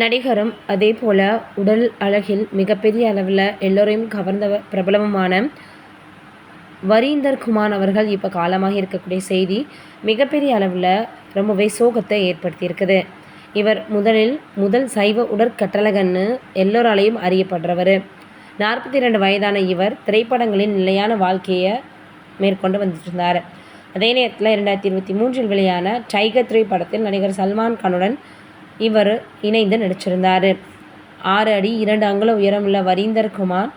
நடிகரும் அதே போல் உடல் அழகில் மிகப்பெரிய அளவில் எல்லோரையும் கவர்ந்த பிரபலமான வரீந்தர் குமார் அவர்கள் இப்போ காலமாக இருக்கக்கூடிய செய்தி மிகப்பெரிய அளவில் ரொம்பவே சோகத்தை ஏற்படுத்தியிருக்குது. இவர் முதல் சைவ உடற்கட்டழகன்னு எல்லோராலையும் அறியப்படுறவர். 42 வயதான இவர் திரைப்படங்களின் நிலையான வாழ்க்கையை மேற்கொண்டு வந்துட்டு இருந்தார். அதே நேரத்தில் 2023 வெளியான டைகர் 3 படத்தில் நடிகர் சல்மான் கானுடன் இவர் இணைந்து நடிச்சிருந்தார். 6 அடி 2 அங்குல உயரமுள்ள வரீந்தர் குமார்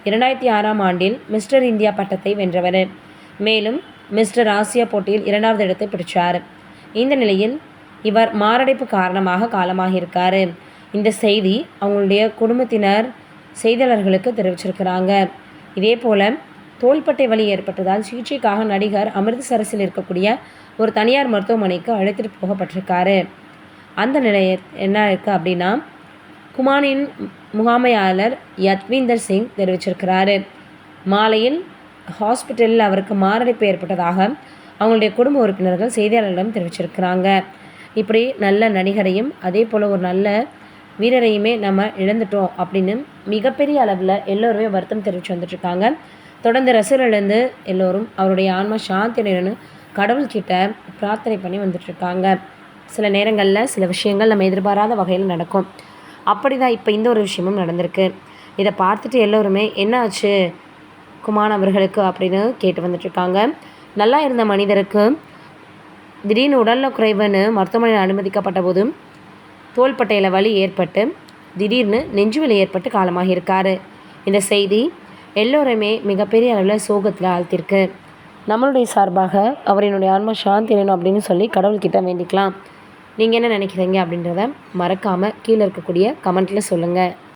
2006ஆம் ஆண்டில் மிஸ்டர் இந்தியா பட்டத்தை வென்றவர். மேலும் மிஸ்டர் ஆசியா போட்டியில் 2வது இடத்தை பிடித்தார். இந்த நிலையில் இவர் மாரடைப்பு காரணமாக காலமாகியிருக்கார். இந்த செய்தி அவங்களுடைய குடும்பத்தினர் செய்தியாளர்களுக்கு தெரிவிச்சிருக்கிறாங்க. இதே போல் தோள்பட்டை வலி ஏற்பட்டதால் சிகிச்சைக்காக நடிகர் அமிர்தசரஸில் இருக்கக்கூடிய ஒரு தனியார் மருத்துவமனைக்கு அழைத்துட்டு போகப்பட்டிருக்காரு. அந்த நிலைய என்ன இருக்குது அப்படின்னா, குமாரின் முகாமையாளர் யத்வீந்தர் சிங் தெரிவிச்சிருக்கிறாரு. மாலையில் ஹாஸ்பிட்டலில் அவருக்கு மாரடைப்பு ஏற்பட்டதாக அவங்களுடைய குடும்ப உறுப்பினர்கள் செய்தியாளர்களிடம் தெரிவிச்சிருக்கிறாங்க. இப்படி நல்ல நடிகரையும் அதே போல் ஒரு நல்ல வீரரையுமே நம்ம இழந்துட்டோம் அப்படின்னு மிகப்பெரிய அளவில் எல்லோருமே வருத்தம் தெரிவித்து வந்துட்டுருக்காங்க. தொடர்ந்து ரசிகர்லேருந்து எல்லோரும் அவருடைய ஆன்மா சாந்தி அடையணும்னு கடவுள்கிட்ட பிரார்த்தனை பண்ணி வந்துட்டுருக்காங்க. சில நேரங்களில் சில விஷயங்கள் நம்ம எதிர்பாராத வகையில் நடக்கும். அப்படி தான் இப்போ இந்த ஒரு விஷயமும் நடந்திருக்கு. இதை பார்த்துட்டு எல்லோருமே என்ன ஆச்சு குமார் அவர்களுக்கு அப்படின்னு கேட்டு வந்துட்டுருக்காங்க. நல்லா இருந்த மனிதருக்கு திடீர்னு உடல்நல குறைவுன்னு மருத்துவமனையில் அனுமதிக்கப்பட்ட போதும் தோள்பட்டையில் வலி ஏற்பட்டு திடீர்னு நெஞ்சுவலி ஏற்பட்டு காலமாக இருக்கார். இந்த செய்தி எல்லோருமே மிகப்பெரிய அளவில் சோகத்தில் ஆழ்த்திருக்கு. நம்மளுடைய சார்பாக அவரினுடைய ஆன்மா சாந்தி அடையணும் அப்படின்னு சொல்லி கடவுள்கிட்ட வேண்டிக்கலாம். நீங்கள் என்ன நினைக்கிறீங்க அப்படின்றத மறக்காமல் கீழே இருக்கக்கூடிய கமெண்ட்டில் சொல்லுங்கள்.